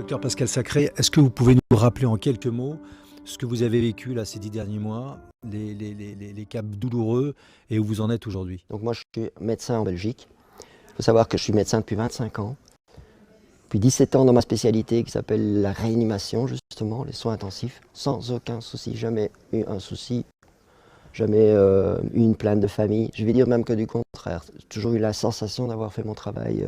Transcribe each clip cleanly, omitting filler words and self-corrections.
Docteur Pascal Sacré, est-ce que vous pouvez nous rappeler en quelques mots ce que vous avez vécu là ces 10 derniers mois, les caps douloureux et où vous en êtes aujourd'hui? Donc moi je suis médecin en Belgique. Il faut savoir que je suis médecin depuis 25 ans. Depuis 17 ans dans ma spécialité qui s'appelle la réanimation justement, les soins intensifs, sans aucun souci, jamais eu un souci, jamais eu une plainte de famille. Je vais dire même que du contraire, j'ai toujours eu la sensation d'avoir fait mon travail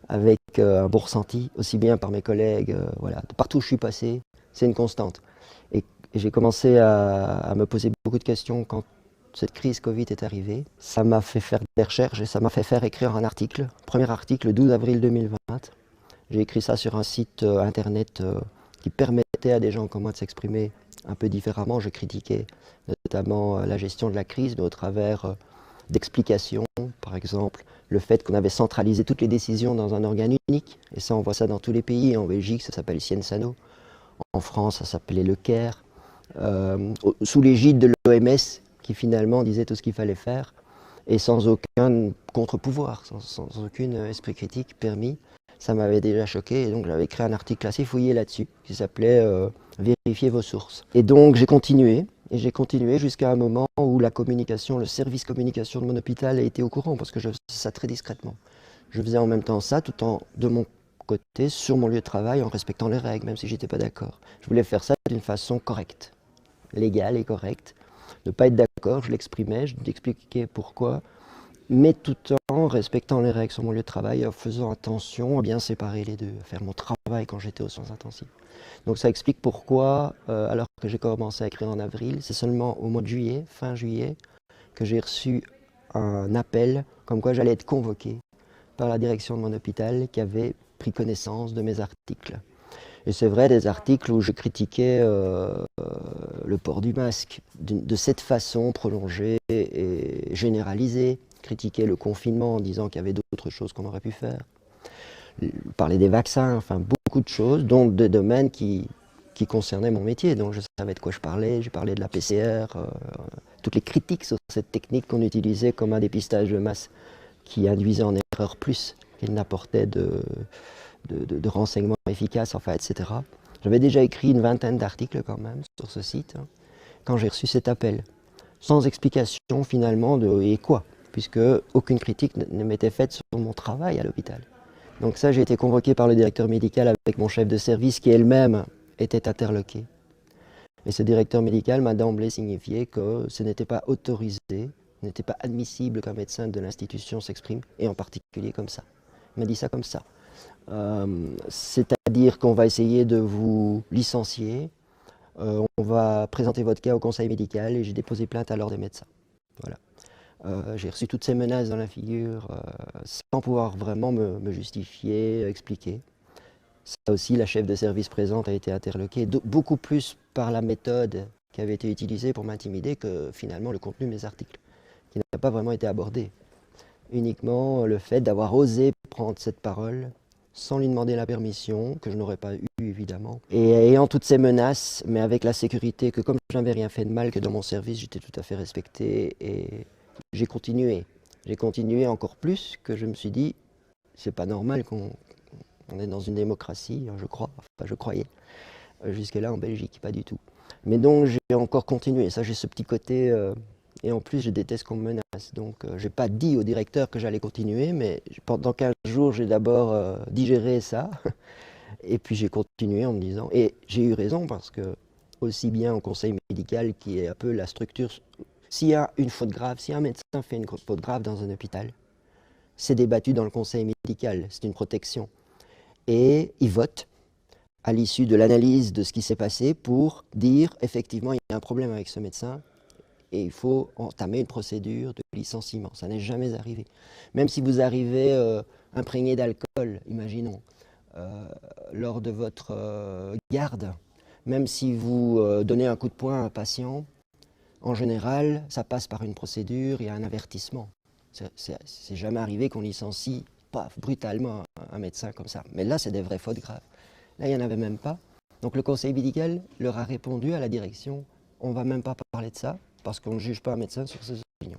avec un bon ressenti, aussi bien par mes collègues, voilà. De partout où je suis passé, c'est une constante. Et j'ai commencé à me poser beaucoup de questions quand cette crise Covid est arrivée. Ça m'a fait faire des recherches et ça m'a fait faire écrire un article. Premier article, le 12 avril 2020. J'ai écrit ça sur un site internet qui permettait à des gens comme moi de s'exprimer un peu différemment. Je critiquais notamment la gestion de la crise, mais au travers d'explications, par exemple le fait qu'on avait centralisé toutes les décisions dans un organe unique, et ça on voit ça dans tous les pays. En Belgique ça s'appelle Cienzano, en France ça s'appelait le CARE, sous l'égide de l'OMS qui finalement disait tout ce qu'il fallait faire, et sans aucun contre-pouvoir, sans aucun esprit critique permis. Ça m'avait déjà choqué, et donc j'avais écrit un article assez fouillé là-dessus, qui s'appelait Vérifiez vos sources. Et donc j'ai continué jusqu'à un moment où la communication, le service communication de mon hôpital a été au courant, parce que je faisais ça très discrètement. Je faisais en même temps ça, tout en, de mon côté, sur mon lieu de travail, en respectant les règles, même si j'étais pas d'accord. Je voulais faire ça d'une façon correcte, légale et correcte. Ne pas être d'accord, je l'exprimais, je l'expliquais pourquoi, mais tout en respectant les règles sur mon lieu de travail, en faisant attention à bien séparer les deux, à faire mon travail quand j'étais aux soins intensifs. Donc ça explique pourquoi, alors que j'ai commencé à écrire en avril, c'est seulement au mois de juillet, fin juillet, que j'ai reçu un appel comme quoi j'allais être convoqué par la direction de mon hôpital qui avait pris connaissance de mes articles. Et c'est vrai, des articles où je critiquais le port du masque de cette façon prolongée et généralisée, critiquer le confinement en disant qu'il y avait d'autres choses qu'on aurait pu faire, parler des vaccins, enfin beaucoup de choses, dont des domaines qui concernaient mon métier. Donc je savais de quoi je parlais, j'ai parlé de la PCR, toutes les critiques sur cette technique qu'on utilisait comme un dépistage de masse qui induisait en erreur plus qu'il n'apportait de renseignements efficaces, enfin, etc. J'avais déjà écrit une vingtaine d'articles quand même sur ce site, hein, quand j'ai reçu cet appel, sans explication finalement de et quoi, puisque aucune critique ne m'était faite sur mon travail à l'hôpital. Donc ça, j'ai été convoqué par le directeur médical avec mon chef de service qui elle-même était interloquée. Et ce directeur médical m'a d'emblée signifié que ce n'était pas autorisé, n'était pas admissible qu'un médecin de l'institution s'exprime, et en particulier comme ça. Il m'a dit ça comme ça. C'est-à-dire qu'on va essayer de vous licencier, on va présenter votre cas au conseil médical, et j'ai déposé plainte à l'ordre des médecins. Voilà. J'ai reçu toutes ces menaces dans la figure sans pouvoir vraiment me justifier, expliquer. Ça aussi, la chef de service présente a été interloquée, beaucoup plus par la méthode qui avait été utilisée pour m'intimider que finalement le contenu de mes articles, qui n'a pas vraiment été abordé. Uniquement le fait d'avoir osé prendre cette parole sans lui demander la permission, que je n'aurais pas eu évidemment, et ayant toutes ces menaces, mais avec la sécurité que comme je n'avais rien fait de mal, que dans mon service j'étais tout à fait respecté, et j'ai continué. J'ai continué encore plus que je me suis dit, c'est pas normal qu'on est dans une démocratie, je crois, enfin je croyais, jusque-là en Belgique, pas du tout. Mais donc j'ai encore continué, ça j'ai ce petit côté, et en plus je déteste qu'on me menace, donc j'ai pas dit au directeur que j'allais continuer, mais pendant 15 jours j'ai d'abord digéré ça, et puis j'ai continué en me disant, et j'ai eu raison parce que aussi bien au conseil médical qui est un peu la structure, s'il y a une faute grave, si un médecin fait une faute grave dans un hôpital, c'est débattu dans le conseil médical, c'est une protection. Et ils votent à l'issue de l'analyse de ce qui s'est passé pour dire effectivement il y a un problème avec ce médecin et il faut entamer une procédure de licenciement. Ça n'est jamais arrivé. Même si vous arrivez imprégné d'alcool, imaginons, lors de votre garde, même si vous donnez un coup de poing à un patient, en général, ça passe par une procédure, il y a un avertissement. C'est jamais arrivé qu'on licencie brutalement un médecin comme ça. Mais là, c'est des vraies fautes graves. Là, il n'y en avait même pas. Donc le conseil médical leur a répondu à la direction, on ne va même pas parler de ça, parce qu'on ne juge pas un médecin sur ses opinions.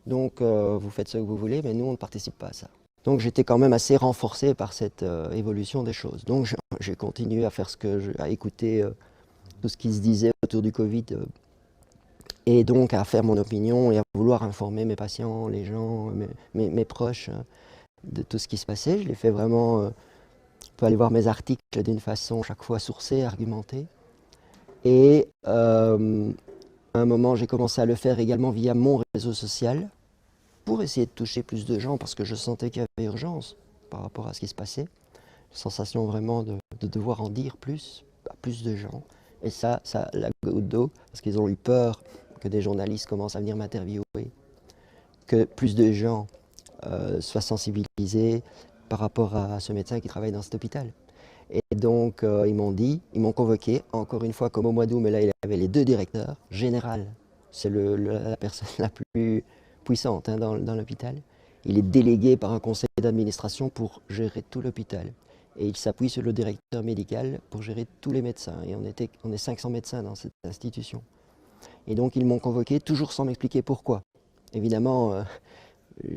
Donc vous faites ce que vous voulez, mais nous, on ne participe pas à ça. Donc j'étais quand même assez renforcé par cette évolution des choses. Donc j'ai continué à faire à écouter tout ce qui se disait autour du Covid et donc à faire mon opinion et à vouloir informer mes patients, les gens, mes proches de tout ce qui se passait. Je l'ai fait vraiment, on peut aller voir mes articles d'une façon chaque fois sourcée, argumentée. Et à un moment, j'ai commencé à le faire également via mon réseau social pour essayer de toucher plus de gens parce que je sentais qu'il y avait urgence par rapport à ce qui se passait. Sensation vraiment de devoir en dire plus à plus de gens. Et ça la goutte d'eau, parce qu'ils ont eu peur que des journalistes commencent à venir m'interviewer, que plus de gens soient sensibilisés par rapport à ce médecin qui travaille dans cet hôpital. Et donc ils m'ont convoqué, encore une fois comme au mois d'août, mais là il y avait les deux directeurs, général, c'est la personne la plus puissante dans l'hôpital. Il est délégué par un conseil d'administration pour gérer tout l'hôpital. Et il s'appuie sur le directeur médical pour gérer tous les médecins. Et on est 500 médecins dans cette institution. Et donc ils m'ont convoqué, toujours sans m'expliquer pourquoi. Évidemment,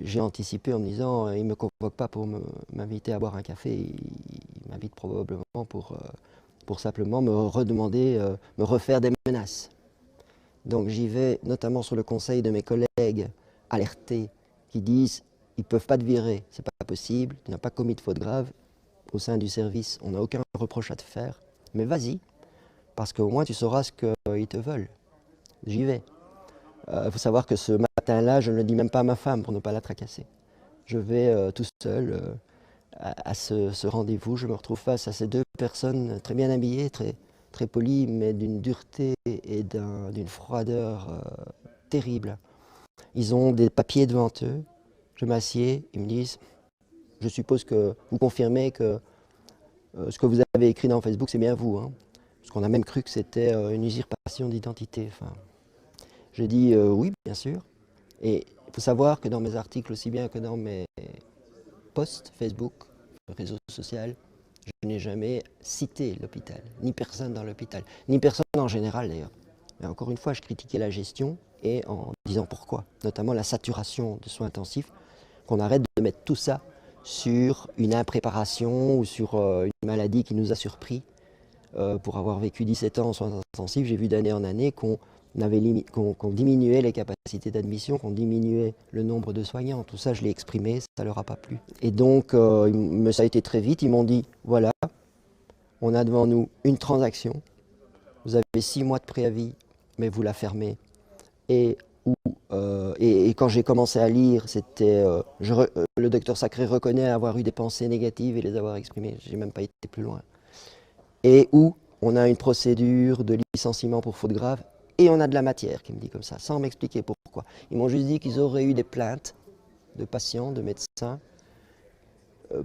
j'ai anticipé en me disant, il ne me convoque pas pour m'inviter à boire un café, il m'invite probablement pour simplement me redemander, me refaire des menaces. Donc j'y vais notamment sur le conseil de mes collègues alertés qui disent, ils ne peuvent pas te virer, c'est pas possible, tu n'as pas commis de faute grave. Au sein du service, on n'a aucun reproche à te faire, mais vas-y, parce qu'au moins tu sauras ce qu'ils te veulent. J'y vais. Il faut savoir que ce matin-là, je ne le dis même pas à ma femme pour ne pas la tracasser. Je vais tout seul à ce rendez-vous. Je me retrouve face à ces deux personnes très bien habillées, très polies, mais d'une dureté et d'une froideur terrible. Ils ont des papiers devant eux. Je m'assieds, ils me disent, je suppose que vous confirmez que ce que vous avez écrit dans Facebook, c'est bien vous. Hein, parce qu'on a même cru que c'était une usurpation d'identité. Enfin, j'ai dit oui, bien sûr. Et il faut savoir que dans mes articles, aussi bien que dans mes posts Facebook, réseau social, je n'ai jamais cité l'hôpital, ni personne dans l'hôpital, ni personne en général d'ailleurs. Mais encore une fois, je critiquais la gestion et en disant pourquoi, notamment la saturation de soins intensifs, qu'on arrête de mettre tout ça sur une impréparation ou sur une maladie qui nous a surpris. Pour avoir vécu 17 ans en soins intensifs, j'ai vu d'année en année qu'on diminuait les capacités d'admission, qu'on diminuait le nombre de soignants. Tout ça, je l'ai exprimé, ça ne leur a pas plu. Et donc, ça a été très vite. Ils m'ont dit, voilà, on a devant nous une transaction. Vous avez 6 mois de préavis, mais vous la fermez. Et quand j'ai commencé à lire, c'était le docteur Sacré reconnaît avoir eu des pensées négatives et les avoir exprimées. Je n'ai même pas été plus loin. Et où on a une procédure de licenciement pour faute grave et on a de la matière, qui me dit comme ça, sans m'expliquer pourquoi. Ils m'ont juste dit qu'ils auraient eu des plaintes de patients, de médecins,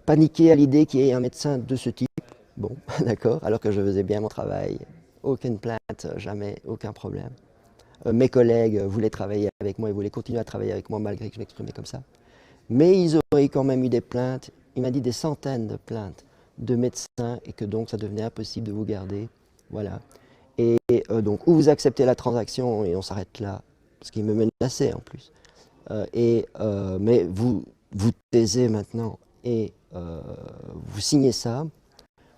paniqués à l'idée qu'il y ait un médecin de ce type. Bon, d'accord, alors que je faisais bien mon travail. Aucune plainte, jamais, aucun problème. Mes collègues voulaient travailler avec moi, ils voulaient continuer à travailler avec moi malgré que je m'exprimais comme ça. Mais ils auraient quand même eu des plaintes, il m'a dit des centaines de plaintes de médecins et que donc ça devenait impossible de vous garder. Voilà. Et donc, ou vous acceptez la transaction et on s'arrête là, ce qui me menaçait en plus. Mais vous taisez maintenant et vous signez ça,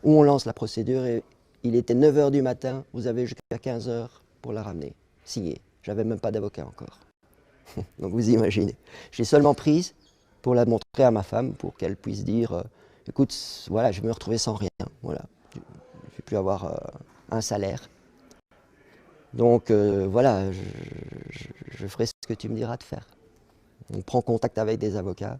ou on lance la procédure et il était 9 h du matin, vous avez jusqu'à 15 h pour la ramener. Signé. J'avais même pas d'avocat encore. Donc vous imaginez. J'ai seulement prise pour la montrer à ma femme pour qu'elle puisse dire écoute, voilà, je vais me retrouver sans rien. Voilà. Je ne vais plus avoir un salaire. Donc voilà, je ferai ce que tu me diras de faire. On prend contact avec des avocats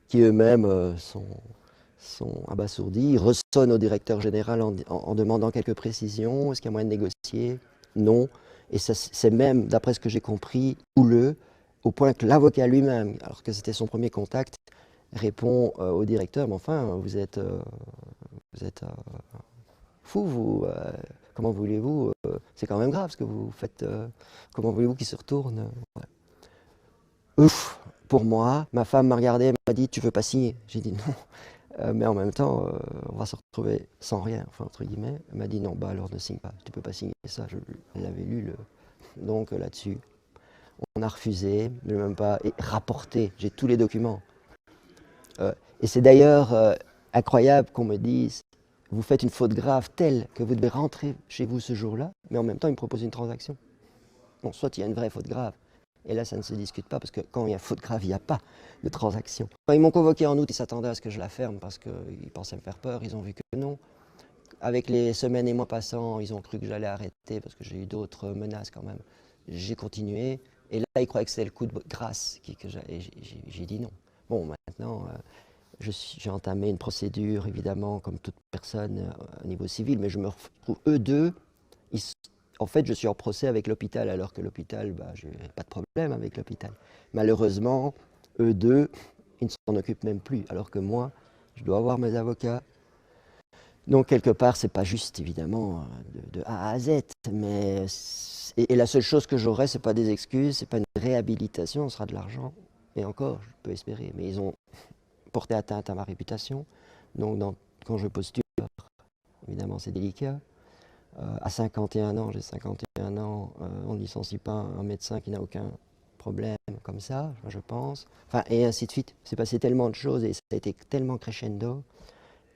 qui eux-mêmes sont abasourdis. Ils ressonnent au directeur général en demandant quelques précisions. Est-ce qu'il y a moyen de négocier? Non. Et c'est même, d'après ce que j'ai compris, houleux, au point que l'avocat lui-même, alors que c'était son premier contact, répond au directeur, mais enfin, vous êtes fou, vous. Comment voulez-vous c'est quand même grave ce que vous faites. Comment voulez-vous qu'il se retourne ouais. Ouf, pour moi, ma femme m'a regardé, elle m'a dit, tu veux pas signer? J'ai dit non. Mais en même temps, on va se retrouver sans rien, enfin, entre guillemets. Elle m'a dit non, bah alors ne signe pas, tu peux pas signer ça. Elle l'avait lu. Donc là-dessus, on a refusé, mais même pas. Et rapporté, j'ai tous les documents. Et c'est d'ailleurs incroyable qu'on me dise, vous faites une faute grave telle que vous devez rentrer chez vous ce jour-là, mais en même temps, ils me proposent une transaction. Bon, soit il y a une vraie faute grave, et là, ça ne se discute pas, parce que quand il y a faute grave, il n'y a pas de transaction. Quand ils m'ont convoqué en août, ils s'attendaient à ce que je la ferme, parce qu'ils pensaient me faire peur, ils ont vu que non. Avec les semaines et mois passants, ils ont cru que j'allais arrêter, parce que j'ai eu d'autres menaces quand même. J'ai continué, et là, ils croyaient que c'était le coup de grâce, que j'ai dit non. Bon, maintenant, j'ai entamé une procédure, évidemment, comme toute personne au niveau civil, mais je me retrouve, eux deux, en fait, je suis en procès avec l'hôpital, alors que l'hôpital, je n'ai pas de problème avec l'hôpital. Malheureusement, eux deux, ils ne s'en occupent même plus, alors que moi, je dois avoir mes avocats. Donc, quelque part, c'est pas juste, évidemment, de A à Z, mais et la seule chose que j'aurai, c'est pas des excuses, c'est pas une réhabilitation, ce sera de l'argent. Et encore, je peux espérer, mais ils ont porté atteinte à ma réputation. Donc, quand je postule, évidemment, c'est délicat. À 51 ans, j'ai 51 ans, on ne licencie pas un médecin qui n'a aucun problème comme ça, je pense. Enfin, et ainsi de suite. C'est passé tellement de choses et ça a été tellement crescendo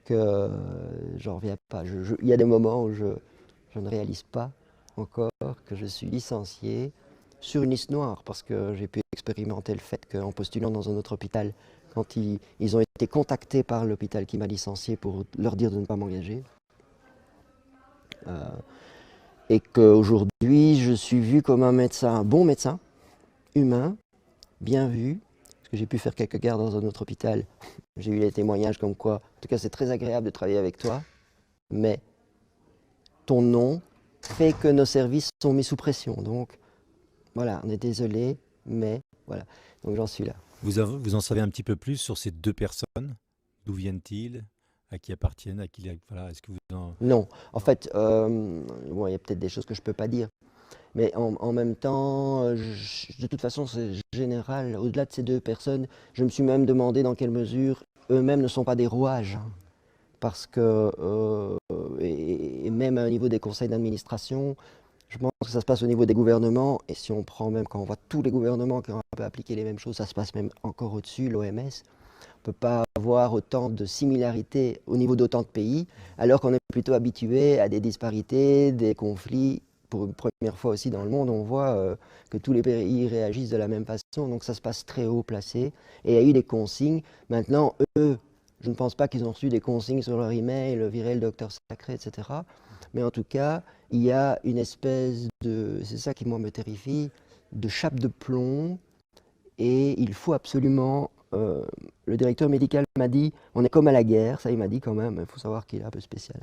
que j'en reviens pas. Il y a des moments où je ne réalise pas encore que je suis licencié sur une liste noire, parce que j'ai pu expérimenter le fait qu'en postulant dans un autre hôpital, quand ils ont été contactés par l'hôpital qui m'a licencié pour leur dire de ne pas m'engager, et qu'aujourd'hui je suis vu comme un médecin, un bon médecin, humain, bien vu, parce que j'ai pu faire quelques gardes dans un autre hôpital. J'ai eu les témoignages comme quoi, en tout cas c'est très agréable de travailler avec toi, mais ton nom fait que nos services sont mis sous pression. Donc voilà, on est désolé, mais voilà, donc j'en suis là. Vous en savez un petit peu plus sur ces deux personnes? D'où viennent-ils? À qui appartiennent? Voilà, est-ce que vous en... Non, en fait, bon, il y a peut-être des choses que je ne peux pas dire, mais en même temps, de toute façon, c'est général. Au-delà de ces deux personnes, je me suis même demandé dans quelle mesure eux-mêmes ne sont pas des rouages. Parce que, et même au niveau des conseils d'administration, je pense que ça se passe au niveau des gouvernements. Et si on prend même, quand on voit tous les gouvernements qui ont un peu appliqué les mêmes choses, ça se passe même encore au-dessus, l'OMS. On ne peut pas avoir autant de similarités au niveau d'autant de pays, alors qu'on est plutôt habitué à des disparités, des conflits. Pour une première fois aussi dans le monde, on voit que tous les pays réagissent de la même façon, donc ça se passe très haut placé. Et il y a eu des consignes. Maintenant, eux, je ne pense pas qu'ils ont reçu des consignes sur leur email, virer le docteur sacré, etc. Mais en tout cas, il y a une espèce de, c'est ça qui moi me terrifie, de chape de plomb. Et il faut absolument, le directeur médical m'a dit, on est comme à la guerre, ça il m'a dit quand même, il faut savoir qu'il est un peu spécial.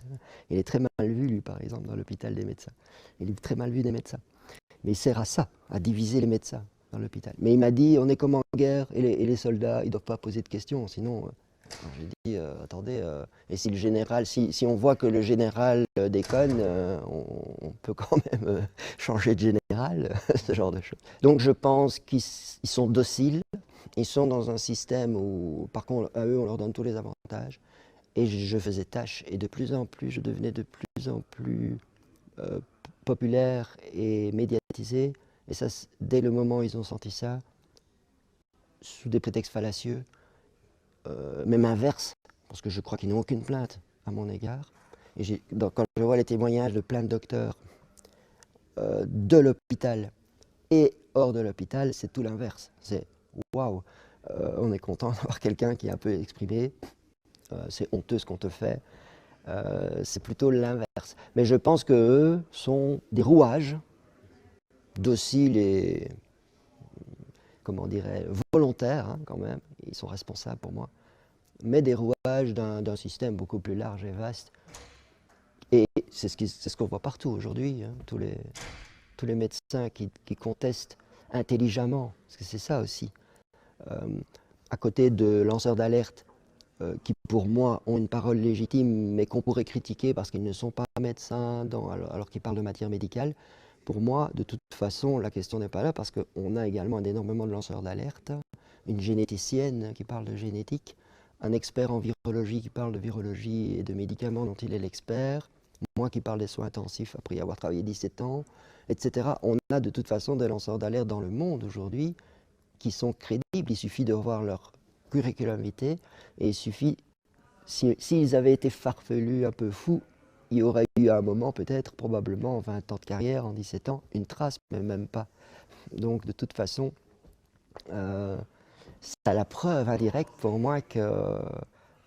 Il est très mal vu, lui, par exemple, dans l'hôpital des médecins. Il est très mal vu des médecins. Mais il sert à ça, à diviser les médecins dans l'hôpital. Mais il m'a dit, on est comme en guerre, et les soldats, ils ne doivent pas poser de questions, sinon... J'ai dit, attendez, et si le général, si on voit que le général déconne, on peut quand même changer de général, ce genre de choses. Donc je pense qu'ils sont dociles, ils sont dans un système où, par contre, à eux, on leur donne tous les avantages. Et je faisais tâche, et de plus en plus, je devenais de plus en plus euh, populaire et médiatisé. Et ça, dès le moment où ils ont senti ça, sous des prétextes fallacieux, même inverse, parce que je crois qu'ils n'ont aucune plainte à mon égard. Et quand je vois les témoignages de plein de docteurs de l'hôpital et hors de l'hôpital, c'est tout l'inverse. C'est waouh, on est content d'avoir quelqu'un qui est un peu exprimé, c'est honteux ce qu'on te fait. C'est plutôt l'inverse. Mais je pense qu'eux sont des rouages, dociles et, comment dirais, volontaires hein, quand même. Ils sont responsables pour moi. Mais des rouages d'un système beaucoup plus large et vaste. Et c'est ce qu'on voit partout aujourd'hui, hein, tous les médecins qui contestent intelligemment, parce que c'est ça aussi. À côté de lanceurs d'alerte qui, pour moi, ont une parole légitime, mais qu'on pourrait critiquer parce qu'ils ne sont pas médecins, alors qu'ils parlent de matière médicale, pour moi, de toute façon, la question n'est pas là, parce qu'on a également énormément de lanceurs d'alerte, une généticienne qui parle de génétique, un expert en virologie qui parle de virologie et de médicaments dont il est l'expert, moi qui parle des soins intensifs après y avoir travaillé 17 ans, etc. On a de toute façon des lanceurs d'alerte dans le monde aujourd'hui qui sont crédibles. Il suffit de revoir curriculum vitae, et il suffit, s'ils avaient été farfelus, un peu fous, il y aurait eu à un moment, peut-être, probablement, en 20 ans de carrière, en 17 ans, une trace, mais même pas. Donc, de toute façon, c'est la preuve indirecte pour moi qu'on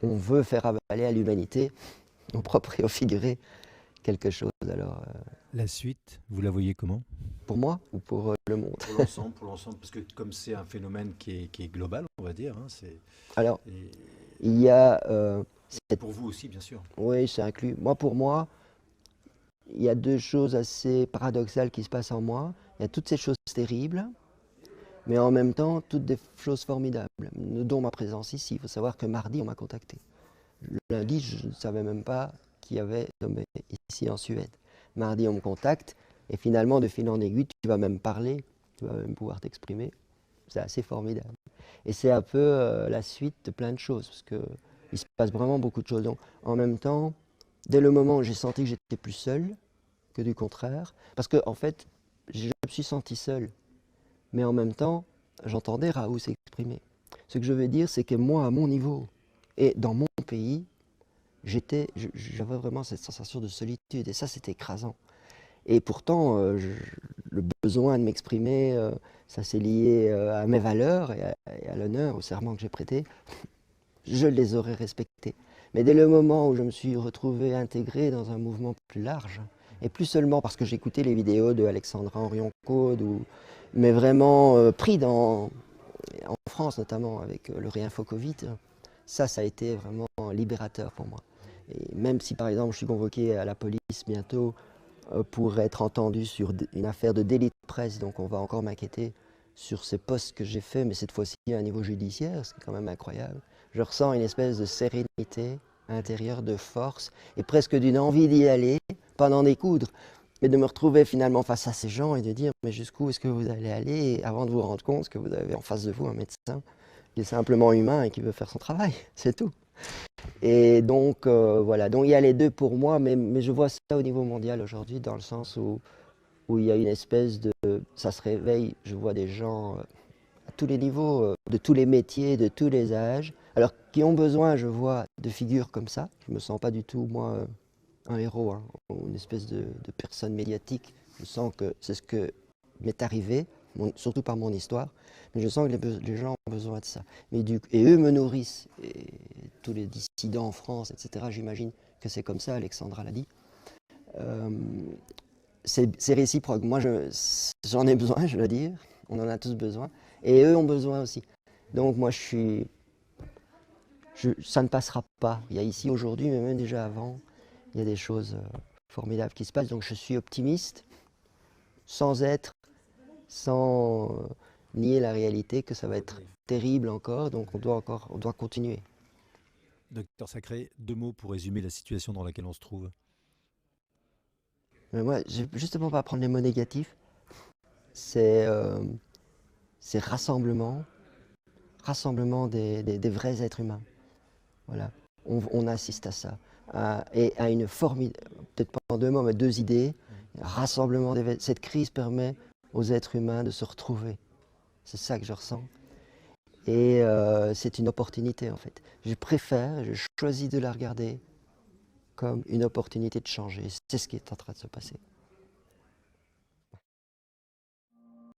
veut faire avaler à l'humanité, au propre et au figuré, quelque chose. Alors, La suite, vous la voyez comment? pour moi ou pour le monde? Pour l'ensemble, parce que comme c'est un phénomène qui est global, on va dire, hein, Alors, et il y a pour vous aussi, bien sûr. oui, c'est inclus. Moi, pour moi, il y a deux choses assez paradoxales qui se passent en moi. Il y a toutes ces choses terribles, mais en même temps, toutes des choses formidables, dont ma présence ici. Il faut savoir que mardi, on m'a contacté. Le lundi, je ne savais même pas qu'il y avait nommé ici en Suède. Mardi, on me contacte, et finalement, de fil en aiguille, tu vas même parler, tu vas même pouvoir t'exprimer. C'est assez formidable. Et c'est un peu la suite de plein de choses, parce qu'il se passe vraiment beaucoup de choses. Donc, en même temps, dès le moment où j'ai senti que j'étais plus seul, que du contraire, parce que en fait, je me suis senti seul, mais en même temps, j'entendais Raoult s'exprimer. Ce que je veux dire, c'est que moi, à mon niveau, et dans mon pays, j'avais vraiment cette sensation de solitude, et ça, c'était écrasant. Et pourtant, le besoin de m'exprimer, ça s'est lié à mes valeurs et à l'honneur, au serment que j'ai prêté. Je les aurais respectés. Mais dès le moment où je me suis retrouvé intégré dans un mouvement plus large, et plus seulement parce que j'écoutais les vidéos de Alexandra Henrion-Caude, mais vraiment pris en France notamment avec le réinfo Covid, ça a été vraiment libérateur pour moi. Et même si par exemple je suis convoqué à la police bientôt pour être entendu sur une affaire de délit de presse, donc on va encore m'inquiéter sur ces postes que j'ai faits, mais cette fois-ci à un niveau judiciaire, c'est quand même incroyable. Je ressens une espèce de sérénité intérieure, de force, et presque d'une envie d'y aller, pas d'en découdre, mais de me retrouver finalement face à ces gens et de dire mais jusqu'où est-ce que vous allez aller avant de vous rendre compte que vous avez en face de vous un médecin qui est simplement humain et qui veut faire son travail, c'est tout. Et donc voilà, donc il y a les deux pour moi, mais je vois ça au niveau mondial aujourd'hui dans le sens où il y a une espèce de... Ça se réveille, je vois des gens à tous les niveaux, de tous les métiers, de tous les âges, alors qui ont besoin, je vois, de figures comme ça. Je ne me sens pas du tout, moi, un héros, hein, ou une espèce de personne médiatique. Je sens que c'est ce que m'est arrivé, surtout par mon histoire, mais je sens que les gens ont besoin de ça. Et eux me nourrissent, et tous les dissidents en France, etc., j'imagine que c'est comme ça, Alexandra l'a dit. C'est réciproque. Moi, j'en ai besoin, je dois dire. On en a tous besoin. Et eux ont besoin aussi. Donc moi, ça ne passera pas. Il y a ici aujourd'hui, mais même déjà avant, il y a des choses formidables qui se passent. Donc je suis optimiste, sans nier la réalité que ça va être terrible encore. Donc on doit continuer. Docteur Sacré, deux mots pour résumer la situation dans laquelle on se trouve. Mais moi, justement pas prendre les mots négatifs. C'est rassemblement des vrais êtres humains. Voilà, on assiste à ça. Et à une formidable, peut-être pas en deux mots, mais deux idées. Rassemblement cette crise permet aux êtres humains de se retrouver. C'est ça que je ressens. Et c'est une opportunité en fait. Je choisis de la regarder comme une opportunité de changer. C'est ce qui est en train de se passer.